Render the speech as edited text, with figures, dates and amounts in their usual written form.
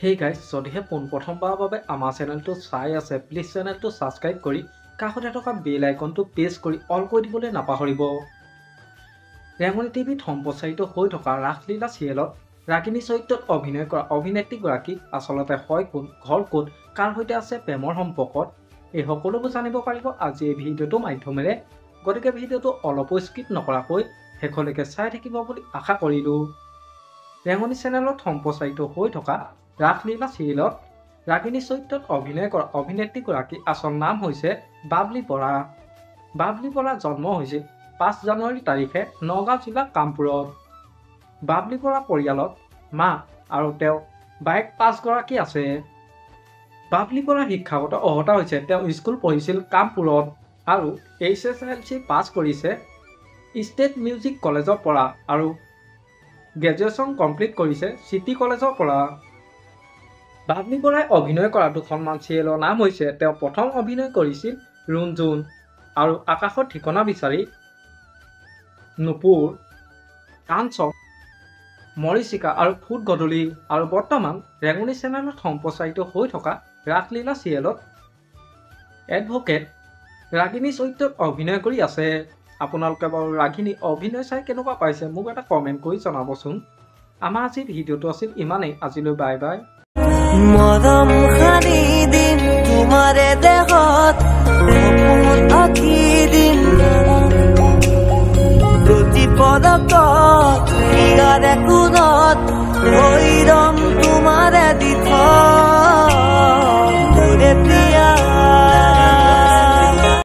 Hey guys, যদিহে পোনপ্ৰথমবাৰৰ বাবে আমাৰ চেনেলটো চাই আছে, প্লিজ চেনেলটো ছাবস্ক্ৰাইব কৰি কাষতে থকা বেল আইকনটো প্ৰেছ কৰি অল কৰি দিবলৈ নাপাহৰিব। ৰেঙনি টিভিত সম্প্ৰচাৰিত হৈ থকা ৰাসলীলা চিৰিয়েলত ৰাগিনী চৰিত্ৰত অভিনয় কৰা অভিনেত্ৰীগৰাকী আচলতে হয় কোন, ঘৰ ক'ত, কাৰ সৈতে আছে প্ৰেমৰ সম্পৰ্কত, এই সকলোবোৰ জানিব পাৰিব আজি এই ভিডিঅ'টোৰ মাধ্যমেৰে। গতিকে ভিডিঅ'টো অলপো স্কিপ নকৰাকৈ শেষলৈকে চাই থাকিব বুলি আশা কৰিলোঁ। ৰেঙনি চেনেলত সম্প্ৰচাৰিত হৈ থকা ৰাসলীলা চিৰিয়েলত ৰাগিনী চৰিত্ৰত অভিনয় কৰা অভিনেত্ৰীগৰাকী আচল নাম হৈছে বাবলি বৰা। বাবলি বৰাৰ জন্ম হৈছিল 5 জানুৱাৰী তাৰিখে নগাঁও জিলা কামপুৰত। বাবলি বৰা পৰিয়ালত মা আৰু তেওঁ বাইক 5 গৰাকী আছে। বাবলি বৰাৰ শিক্ষাগত অৰ্হতা হৈছে তেওঁ স্কুল পঢ়িছিল কামপুৰত আৰু HSLC পাছ কৰিছে ষ্টেট মিউজিক কলেজৰ পৰা আৰু গ্ৰেজুৱেশ্যন কমপ্লিট কৰিছে চিটি কলেজৰ পৰা। বাবলি বৰাই অভিনয় কৰা দুখনমান চিৰিয়েলৰ নাম হৈছে তেওঁ প্ৰথম অভিনয় কৰিছিল ৰুণজুণ আৰু আকাশৰ ঠিকনা বিচাৰি, নুপুৰ, কাঞ্চন, মৰিচিকা আৰু ফুট গধূলি আৰু বৰ্তমান ৰেঙনি চেনেলত সম্প্ৰচাৰিত হৈ থকা ৰাসলীলা চিৰিয়েলত এডভোকেট ৰাগিনী চৰিত্ৰত অভিনয় কৰি আছে। আপোনালোকে বাৰু ৰাগিনী অভিনয় চাই কেনেকুৱা পাইছে মোক এটা কমেণ্ট কৰি জনাবচোন। আমাৰ আজিৰ ভিডিঅ'টো আছিল ইমানেই। আজিলৈ বাই বাই। মৰম সানি দিম তোমাৰে দেহত, সপোন আঁকি দিম প্ৰতি পদকত, ইয়াৰে কোণত হৈ ৰং